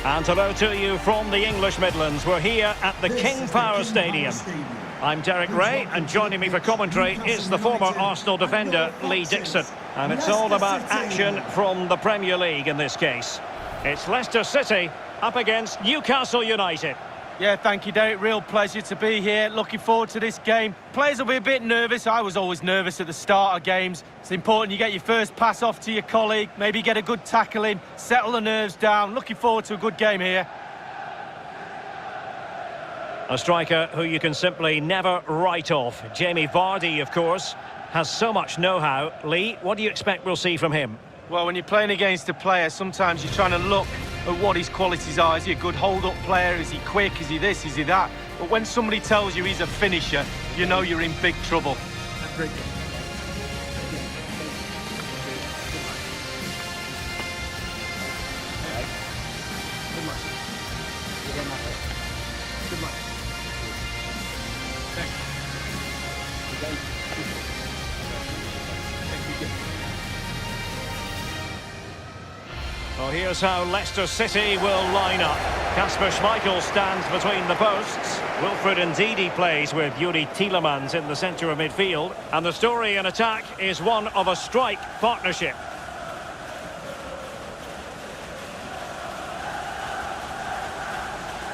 And hello to you from the English Midlands. We're here at the King Power Stadium. I'm Derek Ray, and joining me for commentary is the former Arsenal defender, Lee Dixon. And it's all about action from the Premier League in this case. It's Leicester City up against Newcastle United. Yeah, thank you, Derek. Real pleasure to be here. Looking forward to this game. Players will be a bit nervous. I was always nervous at the start of games. It's important you get your first pass off to your colleague, maybe get a good tackle in, settle the nerves down. Looking forward to a good game here. A striker who you can simply never write off. Jamie Vardy, of course, has so much know-how. Lee, what do you expect we'll see from him? Well, when you're playing against a player, sometimes you're trying to look at what his qualities are. Is he a good hold-up player? Is he quick? Is he this? Is he that? But when somebody tells you he's a finisher, you know you're in big trouble. Well, here's how Leicester City will line up. Kasper Schmeichel stands between the posts. Wilfred Ndidi plays with Yuri Tielemans in the centre of midfield. And the story in attack is one of a strike partnership.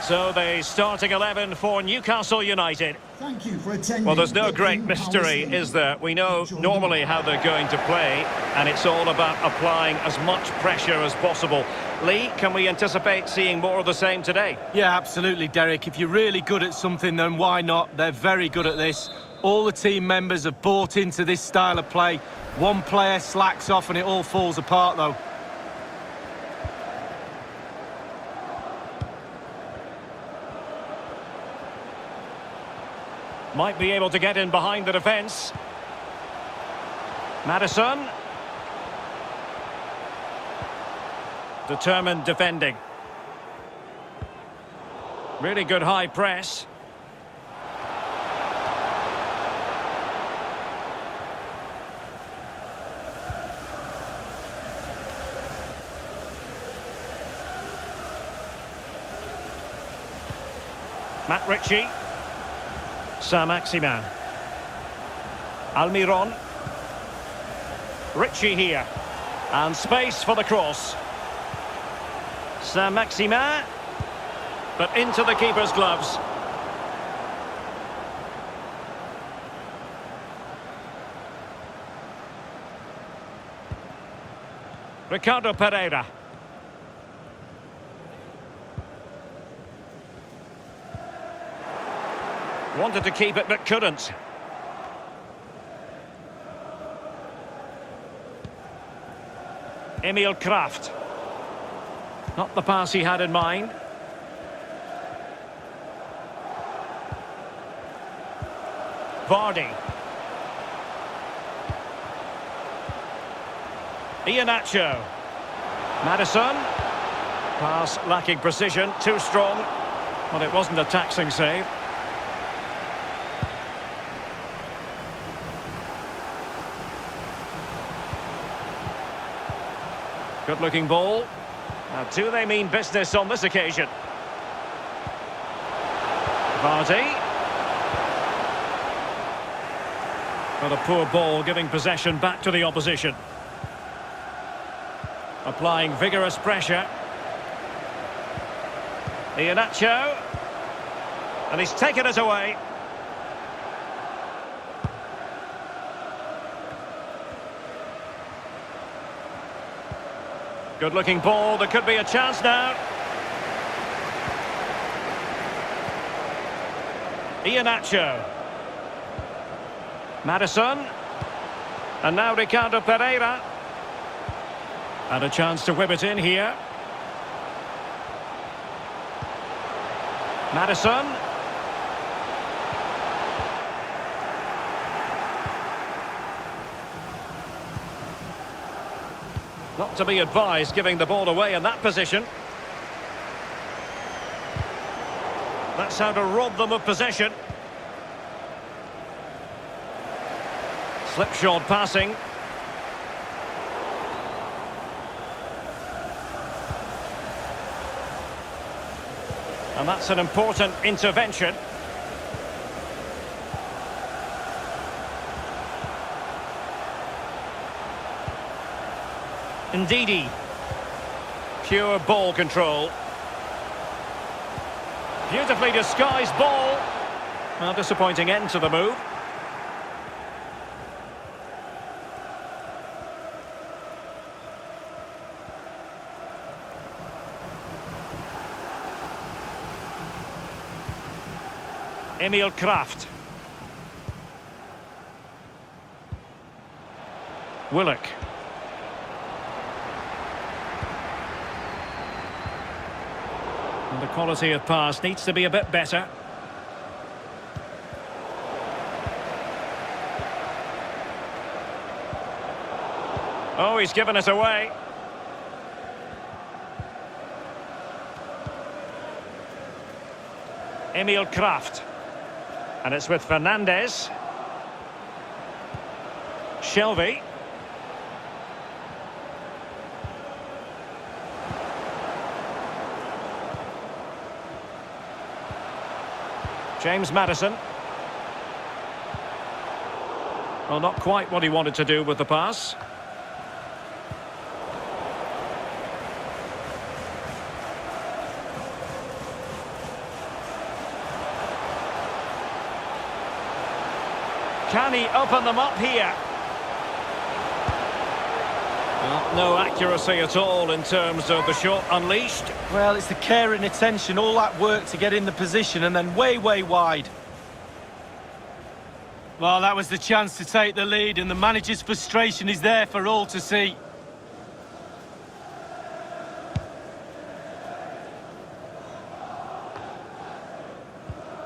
So the starting 11 for Newcastle United. Thank you for attending. Well, there's no great mystery, is there? We know normally how they're going to play, and it's all about applying as much pressure as possible. Lee, can we anticipate seeing more of the same today? Yeah, absolutely, Derek. If you're really good at something, then why not? They're very good at this. All the team members have bought into this style of play. One player slacks off and it all falls apart, though. Might be able to get in behind the defence. Maddison. Determined defending. Really good high press. Matt Ritchie. Saint-Maximin. Almiron. Ritchie here. And space for the cross. Saint-Maximin. But into the keeper's gloves. Ricardo Pereira. Wanted to keep it, but couldn't. Emil Kraft. Not the pass he had in mind. Vardy. Iheanacho. Maddison. Pass lacking precision, too strong. Well, it wasn't a taxing save. Good-looking ball. Now, do they mean business on this occasion? Vardy. Well, a poor ball, giving possession back to the opposition. Applying vigorous pressure. Iheanacho. And he's taken it away. Good-looking ball. There could be a chance now. Iheanacho. Maddison. And now Ricardo Pereira. And a chance to whip it in here. Maddison. Not to be advised giving the ball away in that position. That's how to rob them of possession. Slipshod passing. And that's an important intervention. Ndidi. Pure ball control. Beautifully disguised ball. Well, disappointing end to the move. Emil Kraft. Willock. And the quality of pass needs to be a bit better. Oh, he's given it away. Emil Kraft. And it's with Fernandes. Shelvey. James Maddison. Well, not quite what he wanted to do with the pass. Can he open them up here? Well, no accuracy at all in terms of the shot unleashed. Well, it's the care and attention, all that work to get in the position and then way wide. Well, that was the chance to take the lead and the manager's frustration is there for all to see.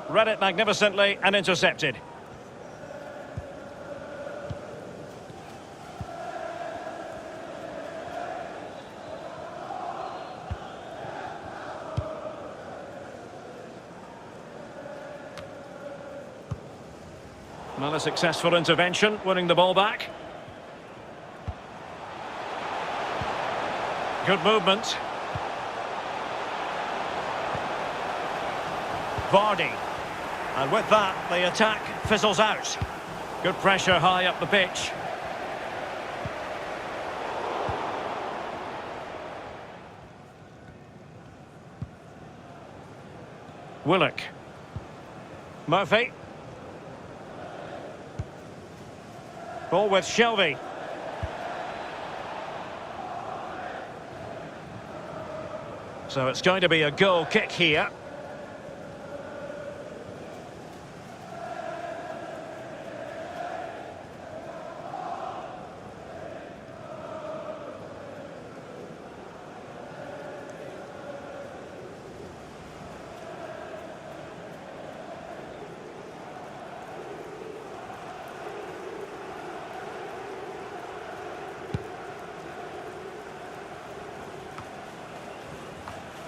Read it magnificently and intercepted. Another successful intervention, winning the ball back. Good movement. Vardy. And with that, the attack fizzles out. Good pressure high up the pitch. Willock. Murphy. Ball with Shelvey. So it's going to be a goal kick here.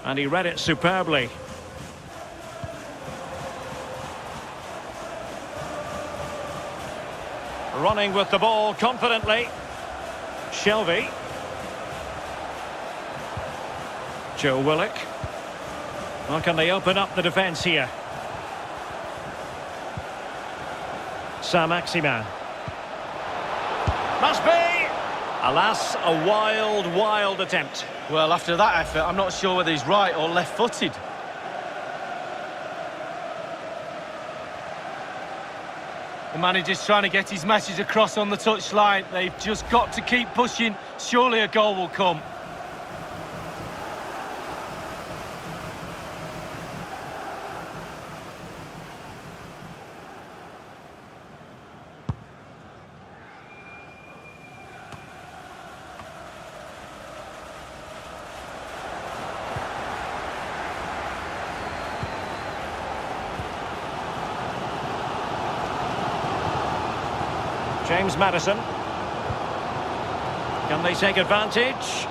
And he read it superbly. Running with the ball confidently. Shelvey. Joe Willock. How can they open up the defence here? Saint-Maximin. Must be! Alas, a wild attempt. Well, after that effort, I'm not sure whether he's right or left-footed. The manager's trying to get his message across on the touchline. They've just got to keep pushing. Surely a goal will come. James Maddison. Can they take advantage?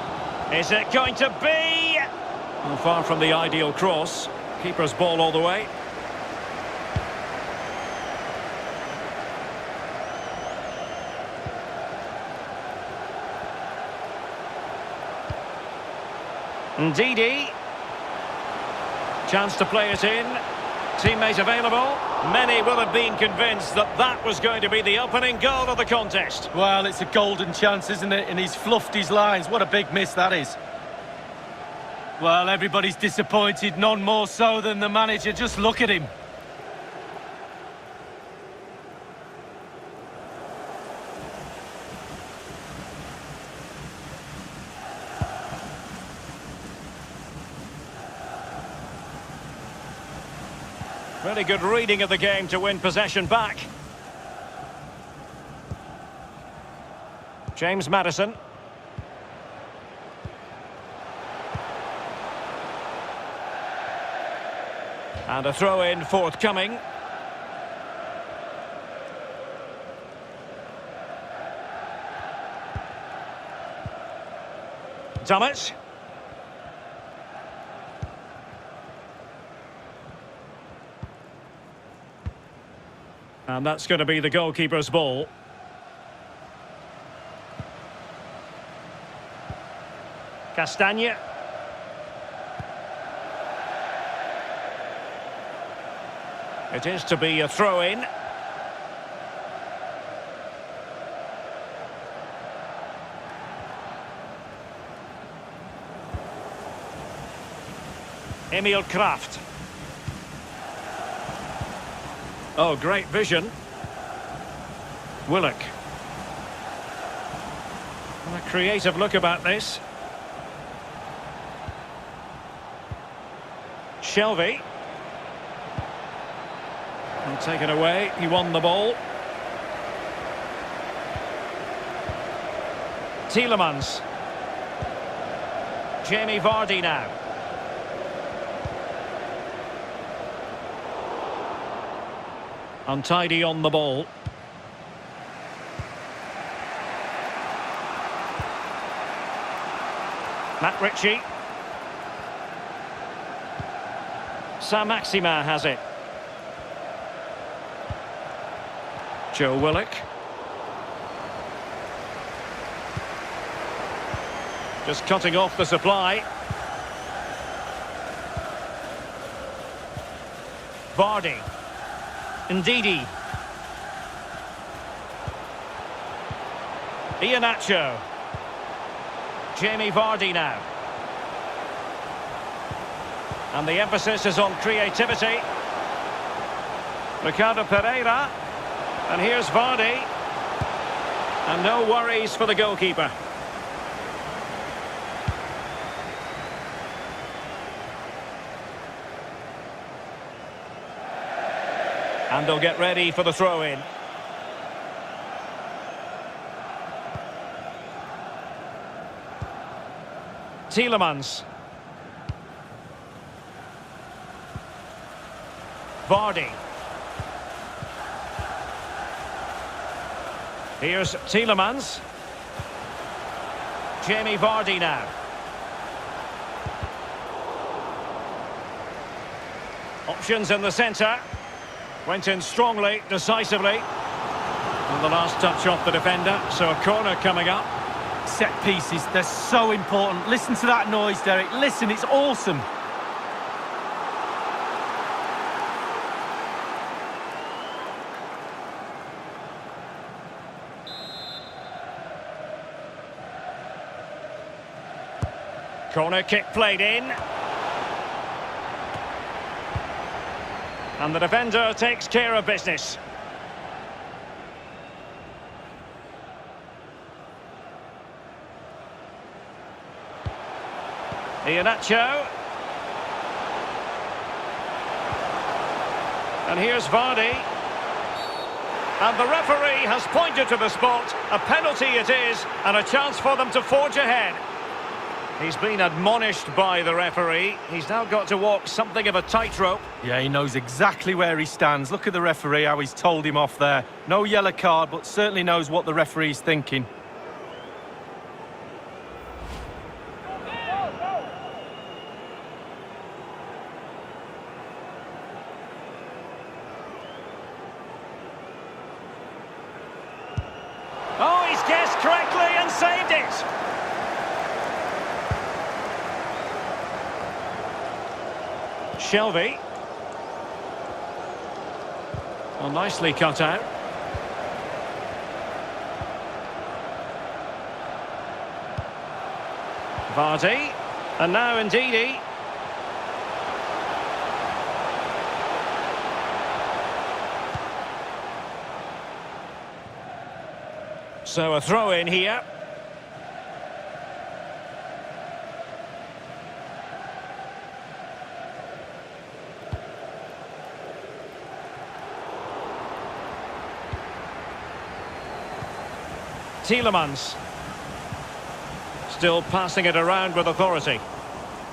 Is it going to be? Well, far from the ideal cross. Keeper's ball all the way. Ndidi. Chance to play it in. Teammate available. Many will have been convinced that that was going to be the opening goal of the contest. Well, it's a golden chance, isn't it? And he's fluffed his lines. What a big miss that is. Well, everybody's disappointed, none more so than the manager. Just look at him. Really good reading of the game to win possession back. James Maddison. And a throw-in forthcoming. Thomas. And that's going to be the goalkeeper's ball. Castagne. It is to be a throw-in. Emil Kraft. Oh, great vision. Willock. A creative look about this. Shelvey. And taken away. He won the ball. Tielemans. Jamie Vardy now. Untidy on the ball. Matt Ritchie. Saint-Maximin has it. Joe Willock. Just cutting off the supply. Vardy. Ndidi. Iheanacho. Jamie Vardy now. And the emphasis is on creativity. Ricardo Pereira. And here's Vardy. And no worries for the goalkeeper. And they'll get ready for the throw-in. Tielemans. Vardy. Here's Tielemans. Jamie Vardy now. Options in the centre. Went in strongly, decisively. And the last touch off the defender, so a corner coming up. Set pieces, they're so important. Listen to that noise, Derek. Listen, it's awesome. Corner kick played in. And the defender takes care of business. Iheanacho. And here's Vardy. And the referee has pointed to the spot. A penalty it is, and a chance for them to forge ahead. He's been admonished by the referee. He's now got to walk something of a tightrope. Yeah, he knows exactly where he stands. Look at the referee, how he's told him off there. No yellow card, but certainly knows what the referee's thinking. Oh, he's guessed correctly and saved it. Shelvey. Well, nicely cut out. Vardy. And now Ndidi. So a throw in here. Tielemans. Still passing it around with authority.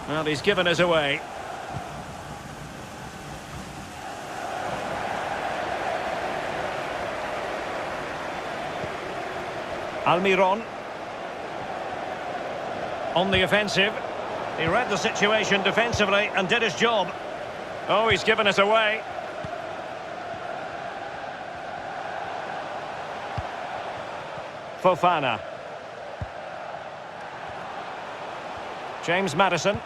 Well, he's given us away. Almiron. On the offensive. He read the situation defensively and did his job. Oh, he's given us away. Fofana. James Maddison.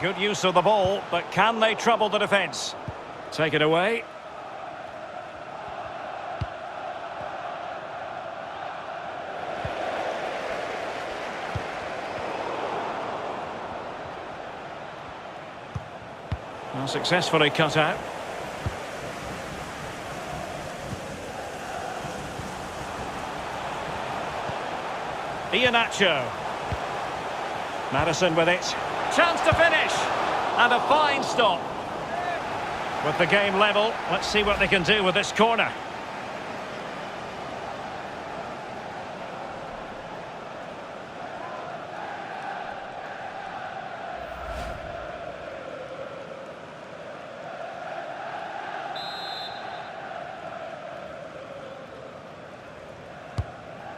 Good use of the ball, but can they trouble the defence? Take it away. Well, successfully cut out. Iheanacho. Maddison with it. Chance to finish. And a fine stop. With the game level, let's see what they can do with this corner.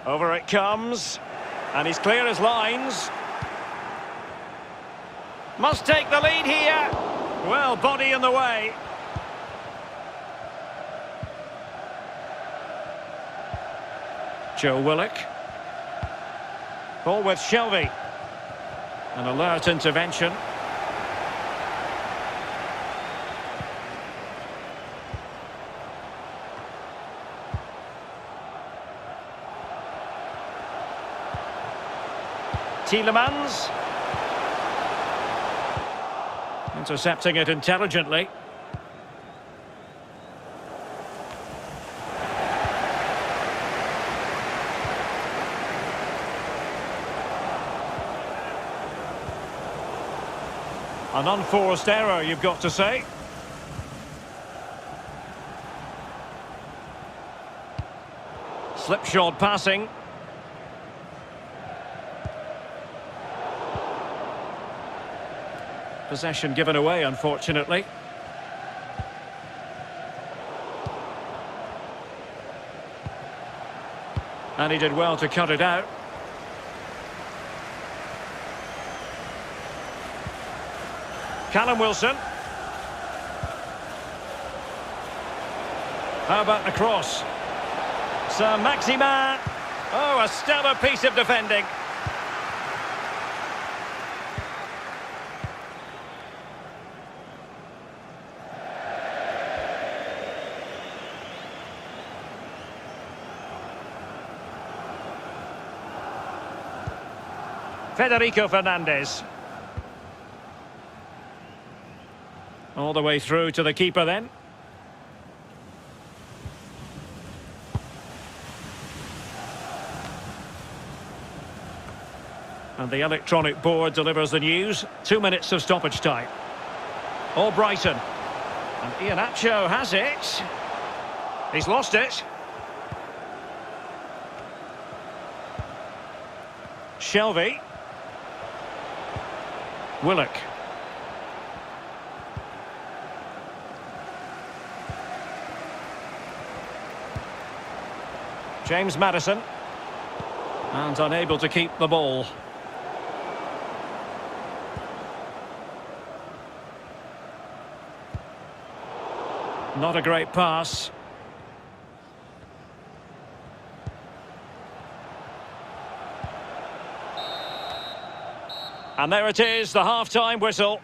Over it comes. And he's clear as lines. Must take the lead here. Well, body in the way. Joe Willock. Ball with Shelvey. An alert intervention. Tielemans. Intercepting it intelligently. An unforced error, you've got to say. Slipshod passing. Possession given away, unfortunately. And he did well to cut it out. Callum Wilson. How about the cross? Sir Maximin. Oh, a stellar piece of defending. Federico Fernandez. All the way through to the keeper then. And the electronic board delivers the news. 2 minutes of stoppage time. All Brighton. And Iheanacho has it. He's lost it. Shelvey. Willock. James Maddison. And unable to keep the ball. Not a great pass. And there it is, the half-time whistle.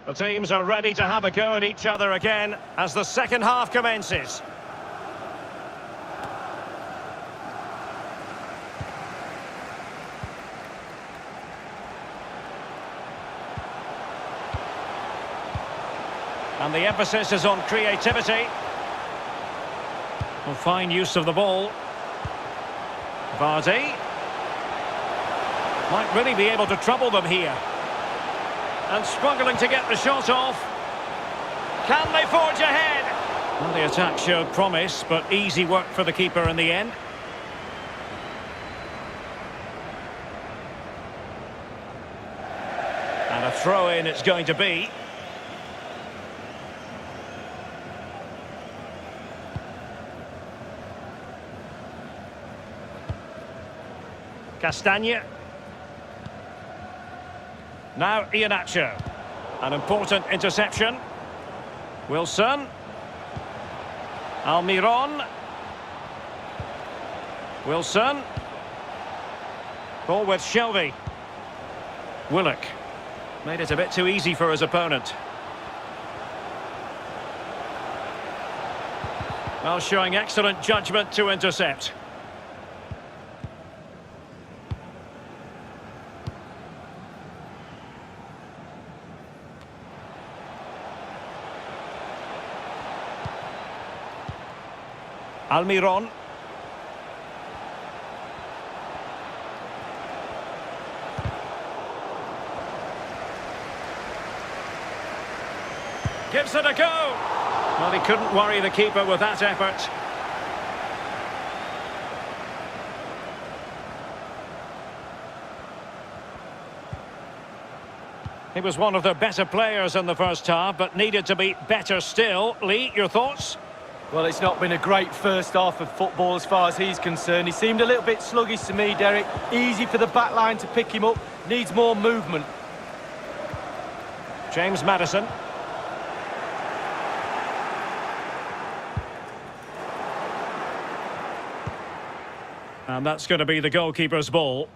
The teams are ready to have a go at each other again as the second half commences. And the emphasis is on creativity. Well, fine use of the ball. Vardy. Might really be able to trouble them here. And struggling to get the shot off. Can they forge ahead? Well, the attack showed promise, but easy work for the keeper in the end. And a throw-in it's going to be. Castagne. Now Iheanacho. An important interception. Wilson. Almiron. Wilson. Ball with Shelvey. Willock. Made it a bit too easy for his opponent. Well, showing excellent judgment to intercept. Almiron. Gives it a go. Well, he couldn't worry the keeper with that effort. He was one of the better players in the first half, but needed to be better still. Lee, your thoughts? Well, it's not been a great first half of football as far as he's concerned. He seemed a little bit sluggish to me, Derek. Easy for the back line to pick him up. Needs more movement. James Maddison. And that's going to be the goalkeeper's ball.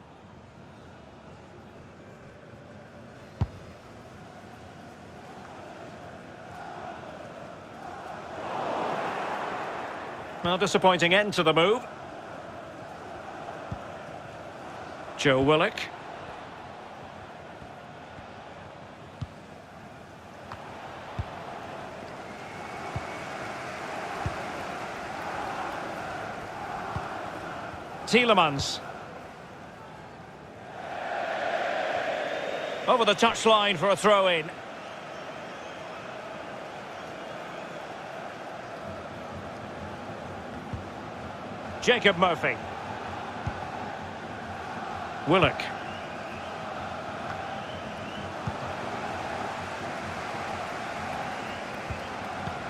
Well, disappointing end to the move. Joe Willock. Tielemans. Over the touchline for a throw-in. Jacob Murphy. Willock.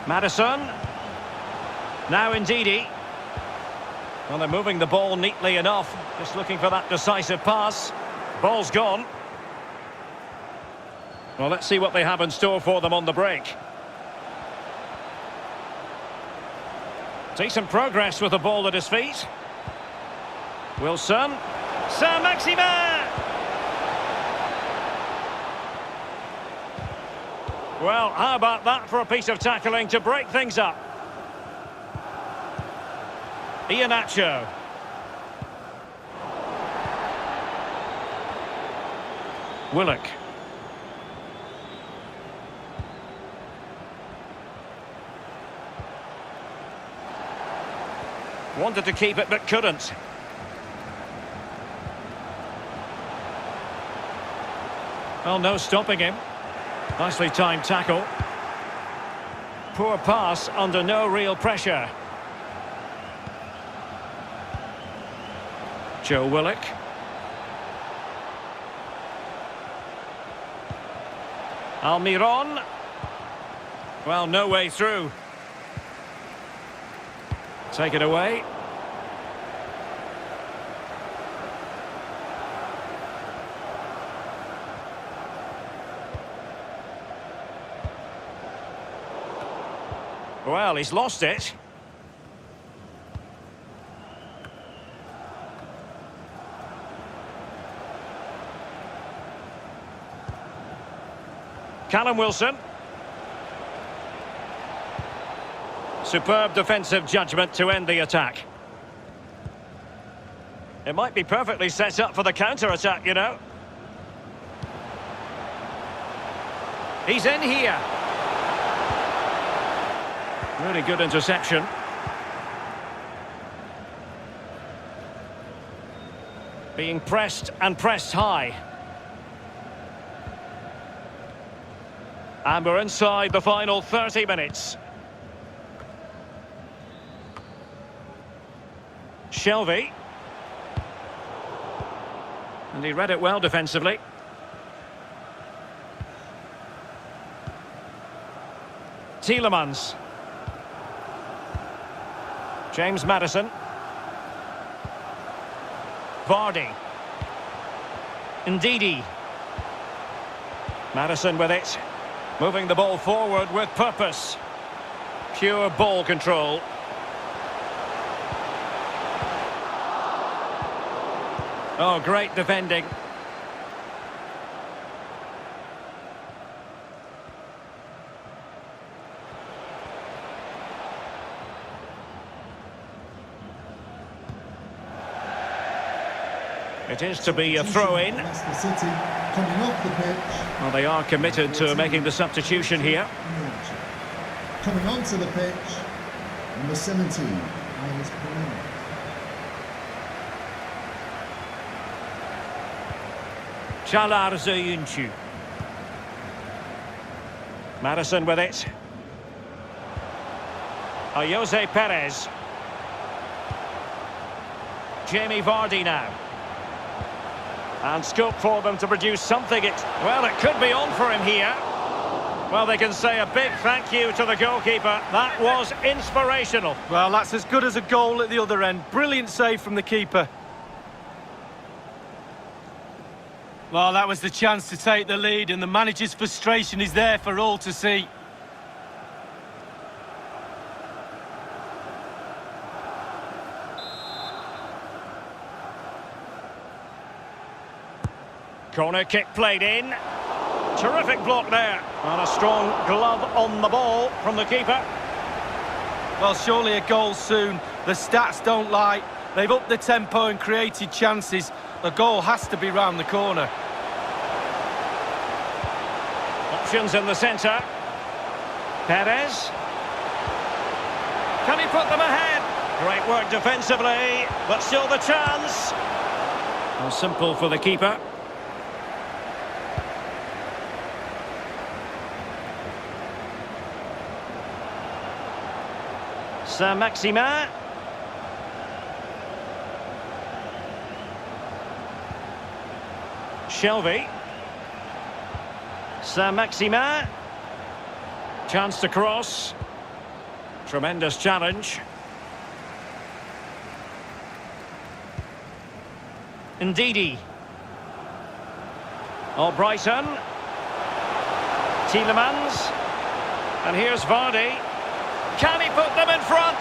Maddison. Now Ndidi. Well, they're moving the ball neatly enough. Just looking for that decisive pass. Ball's gone. Well, let's see what they have in store for them on the break. Decent progress with the ball at his feet. Wilson. Saint-Maximin! Well, how about that for a piece of tackling to break things up? Iheanacho. Willock. Wanted to keep it but couldn't. Well, no stopping him. Nicely timed tackle. Poor pass under no real pressure. Joe Willock. Almiron. Well, no way through. Take it away. Well, he's lost it. Callum Wilson. Superb defensive judgment to end the attack. It might be perfectly set up for the counter-attack, you know. He's in here. Really good interception. Being pressed and pressed high. And we're inside the final 30 minutes. Shelvey. And he read it well defensively. Tielemans. James Maddison. Vardy. Ndidi. Maddison with it. Moving the ball forward with purpose. Pure ball control. Oh, great defending. It is to be a throw-in. Leicester City coming off the pitch. Well, they are committed to making the substitution here. Coming onto the pitch, number 17, Ayaz Perez. Çağlar Söyüncü. Maddison with it. Jose Perez. Jamie Vardy now. And scope for them to produce something. Well, it could be on for him here. Well, they can say a big thank you to the goalkeeper. That was inspirational. Well, that's as good as a goal at the other end. Brilliant save from the keeper. Well, that was the chance to take the lead, and the manager's frustration is there for all to see. Corner kick played in. Terrific block there. And a strong glove on the ball from the keeper. Well, surely a goal soon. The stats don't lie. They've upped the tempo and created chances. The goal has to be round the corner. Options in the centre. Perez. Can he put them ahead? Great work defensively, but still the chance. Well, simple for the keeper. Saint-Maximin. Shelvey. Saint-Maximin. Chance to cross. Tremendous challenge. Ndidi. Brighton. Tielemans. And here's Vardy. Can he put them in front?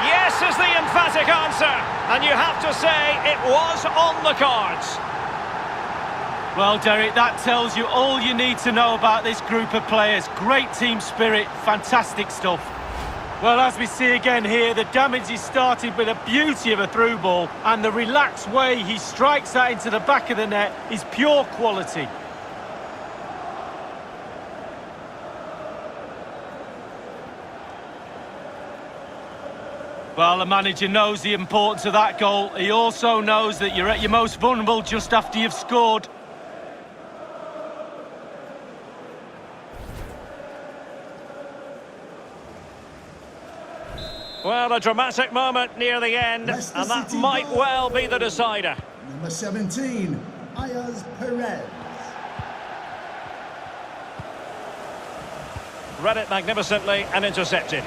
Yes is the emphatic answer. And you have to say it was on the cards. Well, Derek, that tells you all you need to know about this group of players. Great team spirit, fantastic stuff. Well, as we see again here, the damage is started with a beauty of a through ball, and the relaxed way he strikes that into the back of the net is pure quality. Well, the manager knows the importance of that goal. He also knows that you're at your most vulnerable just after you've scored. Well, a dramatic moment near the end, Leicester and that City might goal. well be the decider. Number 17, Ayaz Perez. Read it magnificently and intercepted.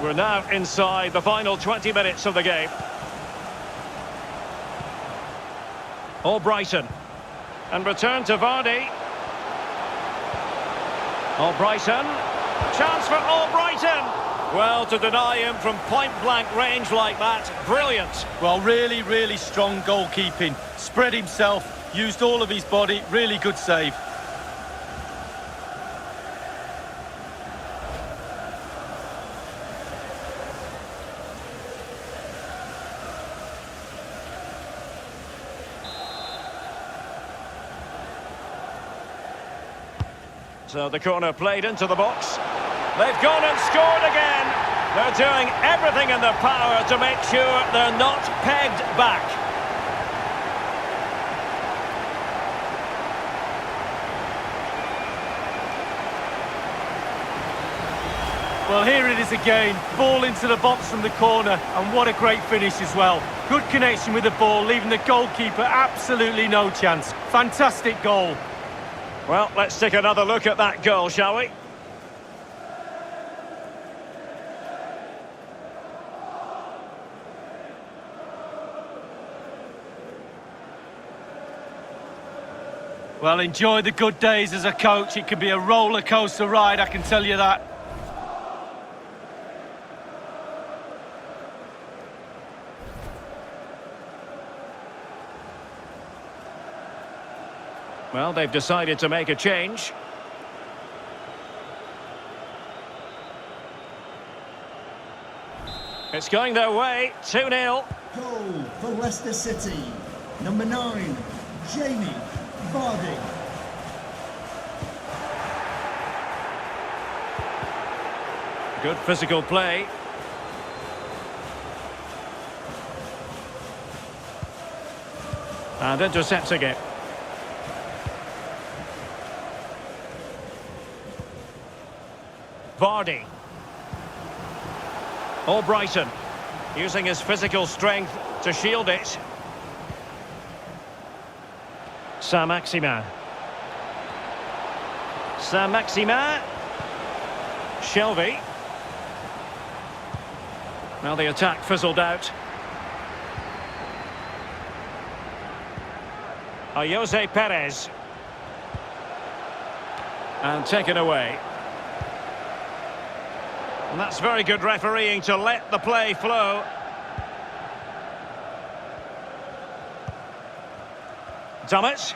We're now inside the final 20 minutes of the game. Brighton. And return to Vardy. Brighton. Chance for Brighton. Well, to deny him from point-blank range like that, brilliant. Well, really, really strong goalkeeping. Spread himself, Used all of his body. Really good save. So the corner played into the box. They've gone and scored again. They're doing everything in their power to make sure they're not pegged back. Well, here it is again. Ball into the box from the corner, and what a great finish as well. Good connection with the ball, leaving the goalkeeper absolutely no chance. Fantastic goal. Well, let's take another look at that goal, shall we? Well, enjoy the good days as a coach. It can be a roller coaster ride, I can tell you that. Well, they've decided to make a change. It's going their way, 2-0. Goal for Leicester City. Number 9, Jamie Vardy. Good physical play. And intercepting it. Vardy. Brighton using his physical strength to shield it. Saint-Maximin. Saint-Maximin. Shelvey. Well, the attack fizzled out. Jose Perez. And taken away. And that's very good refereeing to let the play flow. Dummett.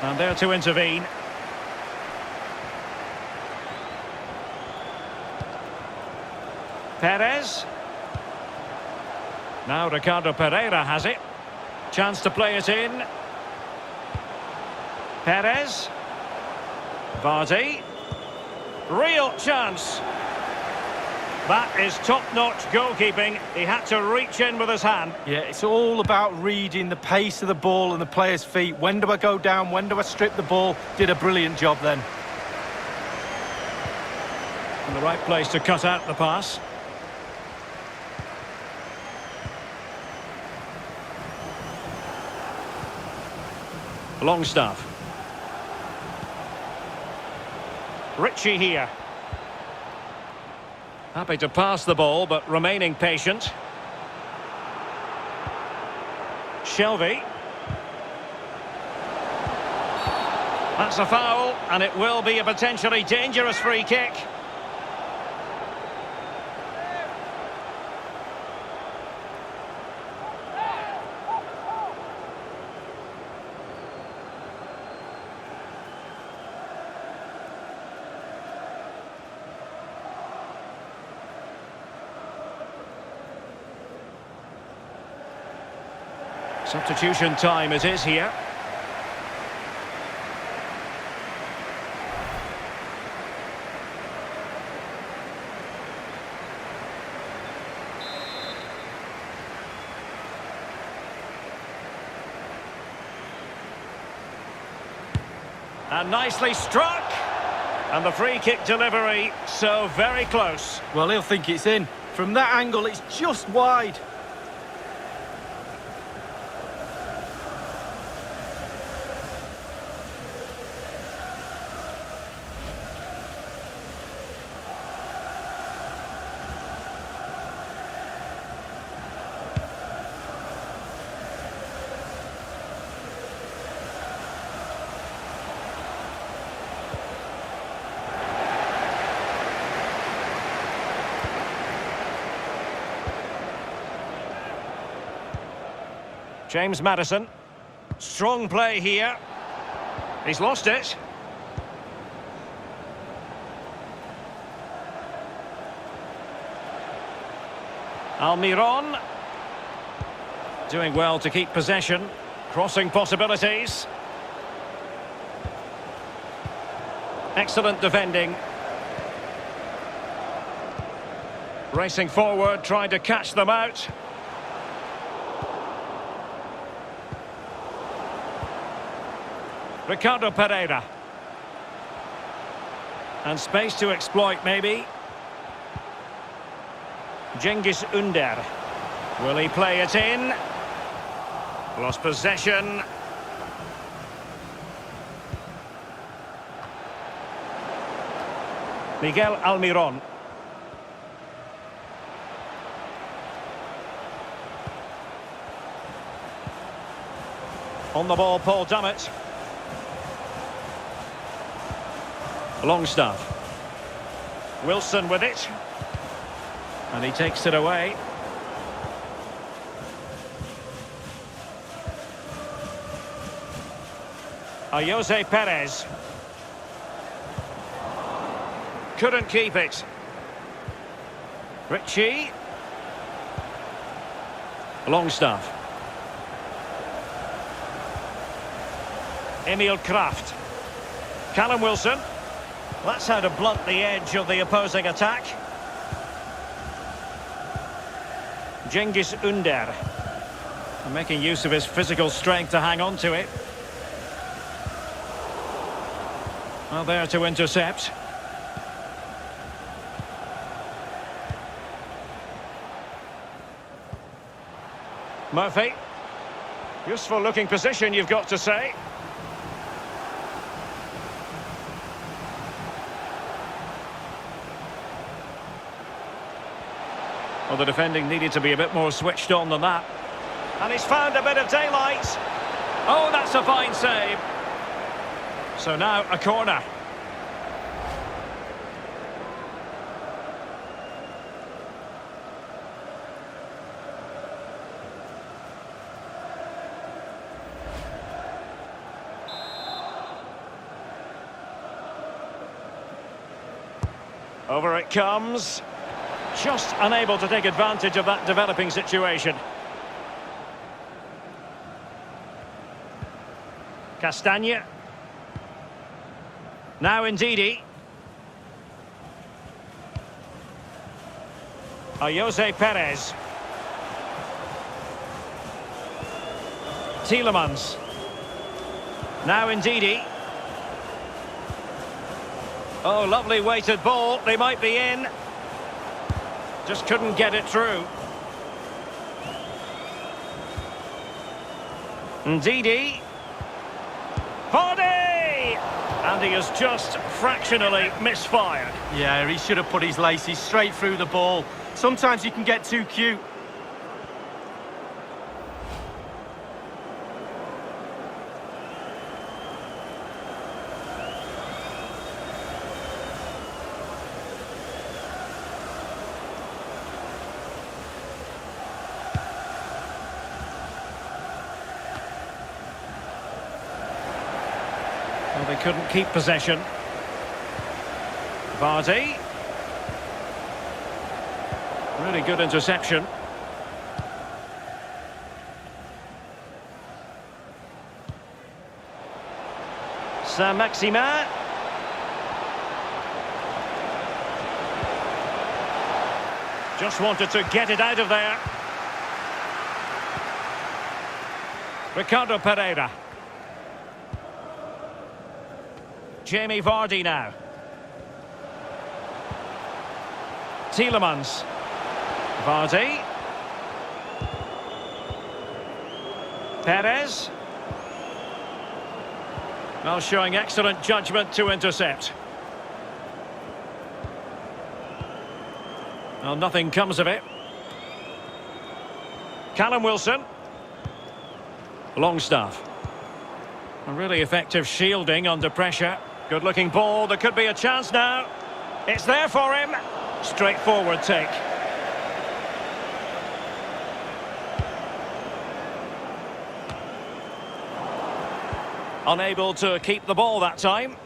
And there to intervene. Perez. Now Ricardo Pereira has it. Chance to play it in. Perez. Vardy. Real chance. That is top-notch goalkeeping. He had to reach in with his hand. Yeah, it's all about reading the pace of the ball and the player's feet. When do I go down? When do I strip the ball? Did a brilliant job then. In the right place to cut out the pass. Longstaff. Ritchie here. Happy to pass the ball, but remaining patient. Shelvey. That's a foul, and it will be a potentially dangerous free kick. Substitution time it is here. And nicely struck. And the free kick delivery, so very close. Well, he'll think it's in. From that angle, it's just wide. James Maddison. Strong play here. He's lost it. Almiron. Doing well to keep possession. Crossing possibilities. Excellent defending. Racing forward, trying to catch them out. Ricardo Pereira. And space to exploit, maybe. Cengiz Ünder. Will he play it in? Lost possession. Miguel Almiron. On the ball, Paul Dummett. Longstaff. Wilson with it. And he takes it away. Jose Perez. Couldn't keep it. Ritchie. Longstaff. Emil Kraft. Callum Wilson. That's how to blunt the edge of the opposing attack. Cengiz Ünder. Making use of his physical strength to hang on to it. Well, there to intercept. Murphy. Useful looking position, you've got to say. Well, the defending needed to be a bit more switched on than that. And he's found a bit of daylight. Oh, that's a fine save. So now a corner. Over it comes. Just unable to take advantage of that developing situation. Castagne. Now Ndidi. Jose Perez. Tielemans. Now Ndidi. Oh, lovely weighted ball. They might be in. Just couldn't get it through. Ndidi. Vardy! And he has just fractionally misfired. Yeah, he should have put his laces straight through the ball. Sometimes you can get too cute. Well, they couldn't keep possession. Vardy. Really good interception. Saint-Maximin. Just wanted to get it out of there. Ricardo Pereira. Jamie Vardy now. Tielemans. Vardy. Perez. Well, showing excellent judgment to intercept. Well, nothing comes of it. Callum Wilson. Longstaff. A really effective shielding under pressure. Good looking ball, there could be a chance now. It's there for him. Straightforward take. Unable to keep the ball that time.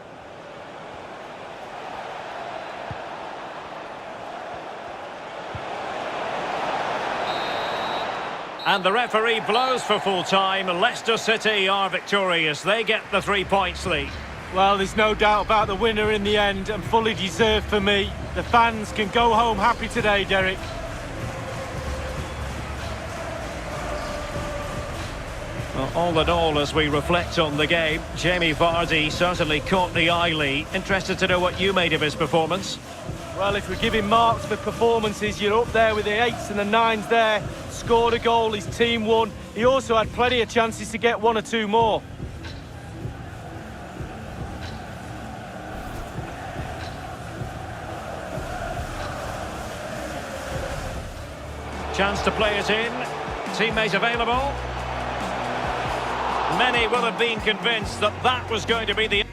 And the referee blows for full time. Leicester City are victorious. They get the 3 points lead. Well, there's no doubt about the winner in the end, and fully deserved for me. The fans can go home happy today, Derek. Well, all in all, as we reflect on the game, Jamie Vardy certainly caught the eye, Lee. Interested to know what you made of his performance. Well, if we're giving marks for performances, you're up there with the 8s and the 9s there. Scored a goal, his team won. He also had plenty of chances to get 1 or 2 more. Chance to play it in. Teammate available. Many will have been convinced that that was going to be the...